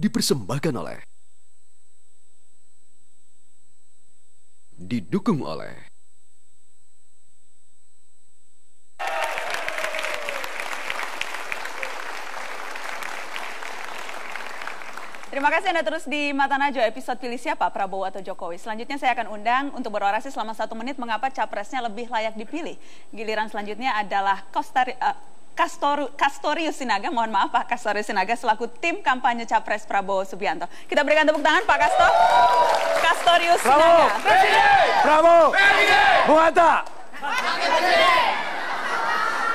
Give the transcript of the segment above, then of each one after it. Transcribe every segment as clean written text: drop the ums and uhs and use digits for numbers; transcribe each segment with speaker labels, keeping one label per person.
Speaker 1: dipersembahkan oleh, didukung oleh
Speaker 2: Terima kasih Anda terus di Mata Najwa, episode Pilih Siapa, Prabowo atau Jokowi. Selanjutnya saya akan undang untuk berorasi selama 1 menit mengapa capresnya lebih layak dipilih. Giliran selanjutnya adalah Castorius Sinaga, mohon maaf Pak Castorius Sinaga selaku tim kampanye Capres Prabowo Subianto. Kita berikan tepuk tangan Pak Castorius Sinaga.
Speaker 3: Prabowo! Bung Hatta!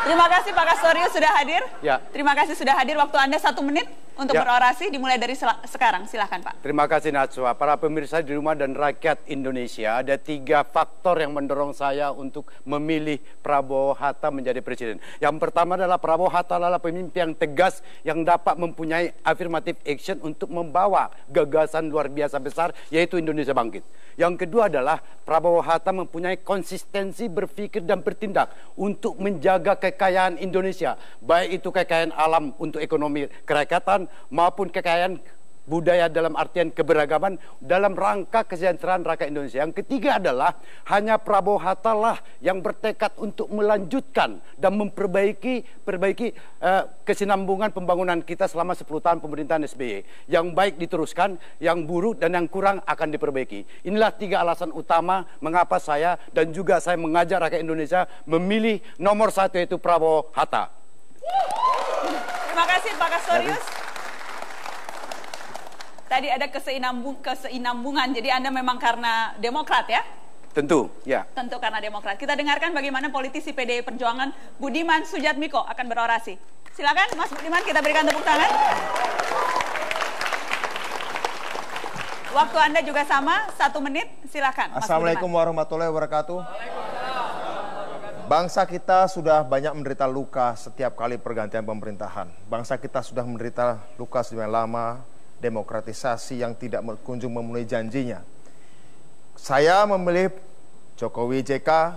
Speaker 2: Terima kasih Pak Castorius sudah hadir.
Speaker 3: Ya.
Speaker 2: Terima kasih sudah hadir. Waktu Anda 1 menit untuk berorasi dimulai dari sekarang. Silahkan Pak.
Speaker 3: Terima kasih Najwa. Para pemirsa di rumah dan rakyat Indonesia, ada 3 faktor yang mendorong saya untuk memilih Prabowo Hatta menjadi presiden. Yang pertama adalah Prabowo Hatta adalah pemimpin yang tegas yang dapat mempunyai affirmative action untuk membawa gagasan luar biasa besar, yaitu Indonesia Bangkit. Yang kedua adalah Prabowo Hatta mempunyai konsistensi berpikir dan bertindak untuk menjaga kekayaan Indonesia, baik itu kekayaan alam untuk ekonomi kerakyatan maupun kekayaan budaya dalam artian keberagaman dalam rangka kesejahteraan rakyat Indonesia. Yang ketiga adalah hanya Prabowo Hatta lah yang bertekad untuk melanjutkan dan memperbaiki kesinambungan pembangunan kita selama 10 tahun pemerintahan SBY. Yang baik diteruskan, yang buruk dan yang kurang akan diperbaiki. Inilah 3 alasan utama mengapa saya dan juga saya mengajak rakyat Indonesia memilih nomor 1 yaitu Prabowo Hatta.
Speaker 2: Terima kasih Pak Castorius. Tadi ada keseinambungan, jadi Anda memang karena Demokrat ya?
Speaker 3: Tentu, ya.
Speaker 2: Tentu karena Demokrat. Kita dengarkan bagaimana politisi PDI Perjuangan Budiman Sujatmiko akan berorasi. Silakan Mas Budiman, kita berikan tepuk tangan. Waktu Anda juga sama, 1 menit, silakan. Mas
Speaker 4: Assalamualaikum
Speaker 2: Budiman.
Speaker 4: warahmatullahi wabarakatuh. Bangsa kita sudah banyak menderita luka setiap kali pergantian pemerintahan. Bangsa kita sudah menderita luka sedemikian lama, demokratisasi yang tidak kunjung memenuhi janjinya. Saya memilih Jokowi JK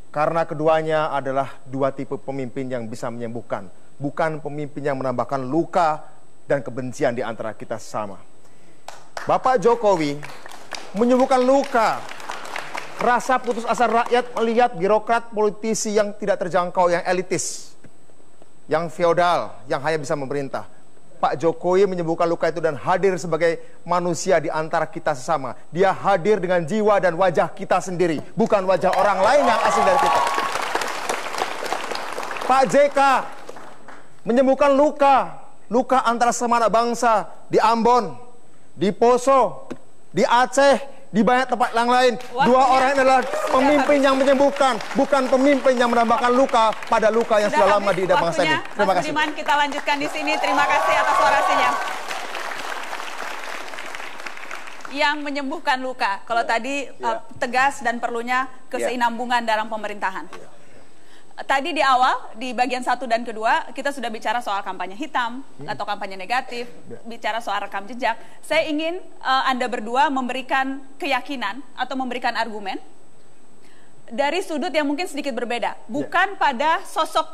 Speaker 4: karena keduanya adalah 2 tipe pemimpin yang bisa menyembuhkan, bukan pemimpin yang menambahkan luka dan kebencian di antara kita sesama. Bapak Jokowi menyembuhkan luka, rasa putus asa rakyat melihat birokrat politisi yang tidak terjangkau, yang elitis, yang feodal, yang hanya bisa memerintah. Pak Jokowi menyembuhkan luka itu dan hadir sebagai manusia di antara kita sesama. Dia hadir dengan jiwa dan wajah kita sendiri, bukan wajah orang lain yang asing dari kita. Pak JK menyembuhkan luka antara semana bangsa di Ambon, di Poso, di Aceh, di banyak tempat yang lain. 2 orang ini adalah pemimpin yang menyembuhkan, bukan pemimpin yang menambahkan luka pada luka yang sudah lama di bangsa ini. Terima kasih.
Speaker 2: Mas Budiman, kita lanjutkan di sini. Terima kasih atas orasinya. Yang menyembuhkan luka. Kalau tadi tegas dan perlunya keseinambungan dalam pemerintahan. Tadi di awal, di bagian 1 dan kedua, kita sudah bicara soal kampanye hitam atau kampanye negatif, bicara soal rekam jejak. Saya ingin Anda berdua memberikan keyakinan atau memberikan argumen dari sudut yang mungkin sedikit berbeda. Bukan pada sosok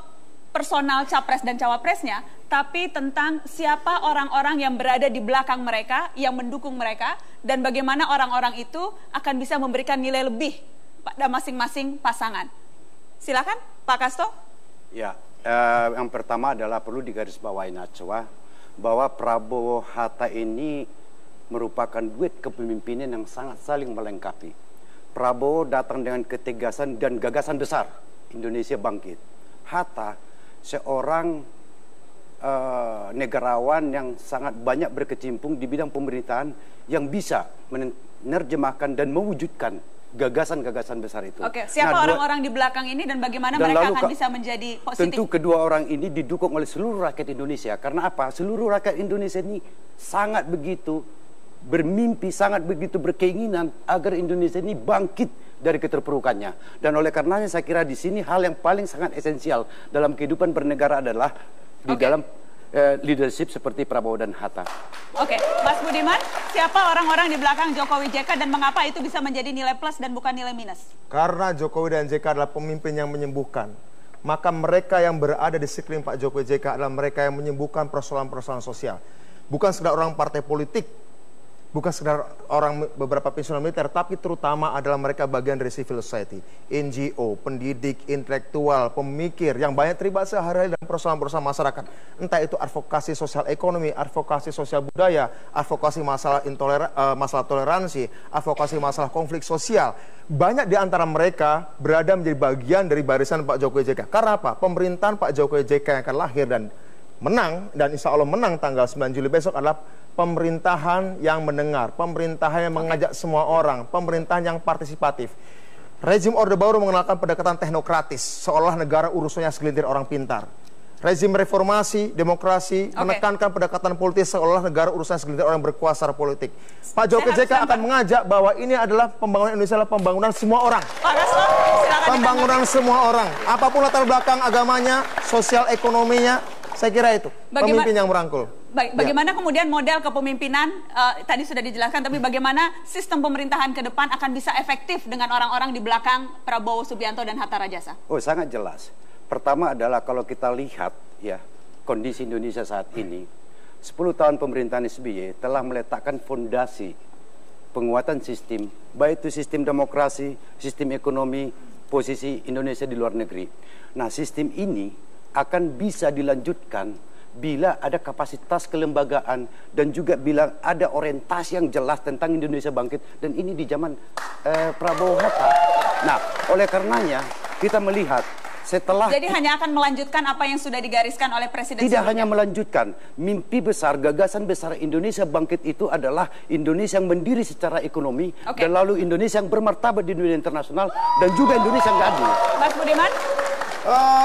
Speaker 2: personal capres dan cawapresnya, tapi tentang siapa orang-orang yang berada di belakang mereka, yang mendukung mereka, dan bagaimana orang-orang itu akan bisa memberikan nilai lebih pada masing-masing pasangan. Silakan, Pak Casto.
Speaker 3: Ya, yang pertama adalah perlu digarisbawahi Najwa bahwa Prabowo Hatta ini merupakan duet kepemimpinan yang sangat saling melengkapi. Prabowo datang dengan ketegasan dan gagasan besar, Indonesia Bangkit. Hatta seorang negarawan yang sangat banyak berkecimpung di bidang pemerintahan yang bisa menerjemahkan dan mewujudkan gagasan-gagasan besar itu.
Speaker 2: Oke, siapa orang-orang di belakang ini dan bagaimana mereka akan bisa menjadi positif?
Speaker 3: Tentu kedua orang ini didukung oleh seluruh rakyat Indonesia. Karena apa? Seluruh rakyat Indonesia ini sangat begitu bermimpi, sangat begitu berkeinginan agar Indonesia ini bangkit dari keterpurukannya. Dan oleh karenanya saya kira di sini hal yang paling sangat esensial dalam kehidupan bernegara adalah di dalam leadership seperti Prabowo dan Hatta.
Speaker 2: Oke, Mas Budiman, siapa orang-orang di belakang Jokowi JK dan mengapa itu bisa menjadi nilai plus dan bukan nilai minus?
Speaker 4: Karena Jokowi dan JK adalah pemimpin yang menyembuhkan. Maka mereka yang berada di sekeliling Pak Jokowi JK adalah mereka yang menyembuhkan persoalan-persoalan sosial. bukan sekedar orang partai politik, bukan sekedar orang beberapa pensiunan militer, tapi terutama adalah mereka bagian dari civil society, NGO, pendidik, intelektual, pemikir yang banyak terlibat sehari-hari dalam persoalan-persoalan masyarakat. Entah itu advokasi sosial ekonomi, advokasi sosial budaya, advokasi masalah masalah toleransi, advokasi masalah konflik sosial. Banyak di antara mereka berada menjadi bagian dari barisan Pak Jokowi JK. Karena apa? Pemerintahan Pak Jokowi JK yang akan lahir dan menang, dan insya Allah menang tanggal 9 Juli besok adalah pemerintahan yang mendengar, pemerintahan yang mengajak semua orang, pemerintahan yang partisipatif. Rezim Orde Baru mengenalkan pendekatan teknokratis, seolah negara urusannya segelintir orang pintar. Rezim reformasi, demokrasi, menekankan pendekatan politis seolah negara urusannya segelintir orang berkuasa politik. Pak Jokowi JK akan mengajak bahwa ini adalah pembangunan Indonesia adalah pembangunan semua orang.
Speaker 2: Pak Kaslo, silakan.
Speaker 4: Pembangunan semua orang, apapun latar belakang agamanya, sosial ekonominya, saya kira itu pemimpin yang merangkul.
Speaker 2: Bagaimana kemudian model kepemimpinan, tadi sudah dijelaskan, tapi bagaimana sistem pemerintahan ke depan akan bisa efektif dengan orang-orang di belakang Prabowo Subianto dan Hatta Rajasa?
Speaker 3: Oh, sangat jelas. Pertama adalah kalau kita lihat ya kondisi Indonesia saat ini, 10 tahun pemerintahan SBY telah meletakkan fondasi penguatan sistem, baik itu sistem demokrasi, sistem ekonomi, posisi Indonesia di luar negeri. Nah, sistem ini akan bisa dilanjutkan bila ada kapasitas kelembagaan dan juga bila ada orientasi yang jelas tentang Indonesia bangkit, dan ini di zaman Prabowo Hatta. Nah, oleh karenanya kita melihat setelah
Speaker 2: jadi hanya akan melanjutkan apa yang sudah digariskan oleh Presiden.
Speaker 3: Tidak hanya melanjutkan, mimpi besar, gagasan besar Indonesia bangkit itu adalah Indonesia yang mandiri secara ekonomi, dan lalu Indonesia yang bermartabat di dunia internasional, dan juga Indonesia yang adil.
Speaker 2: Mas Budiman?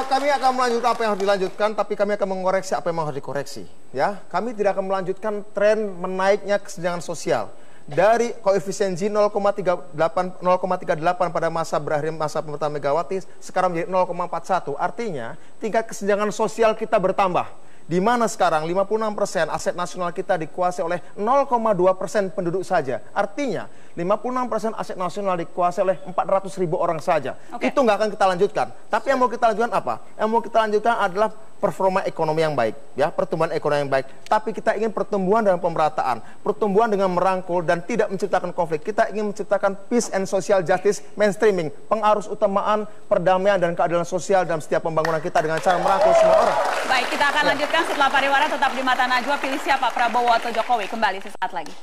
Speaker 4: Kami akan melanjutkan apa yang harus dilanjutkan, tapi kami akan mengoreksi apa yang harus dikoreksi. Ya, kami tidak akan melanjutkan tren menaiknya kesenjangan sosial dari koefisien Gini 0,38 pada masa berakhir masa pemerintahan Megawati sekarang menjadi 0,41. Artinya tingkat kesenjangan sosial kita bertambah. Di mana sekarang 56% aset nasional kita dikuasai oleh 0,2% penduduk saja. Artinya 56% aset nasional dikuasai oleh 400.000 orang saja. Itu nggak akan kita lanjutkan. Tapi yang mau kita lanjutkan apa? Yang mau kita lanjutkan adalah performa ekonomi yang baik, ya, pertumbuhan ekonomi yang baik. Tapi kita ingin pertumbuhan dengan pemerataan, pertumbuhan dengan merangkul dan tidak menciptakan konflik. Kita ingin menciptakan peace and social justice mainstreaming, pengarus utamaan perdamaian dan keadilan sosial dalam setiap pembangunan kita dengan cara merangkul semua orang.
Speaker 2: Baik, kita akan lanjutkan setelah pariwara. Tetap di Mata Najwa, pilih siapa, Prabowo atau Jokowi? Kembali sesaat lagi.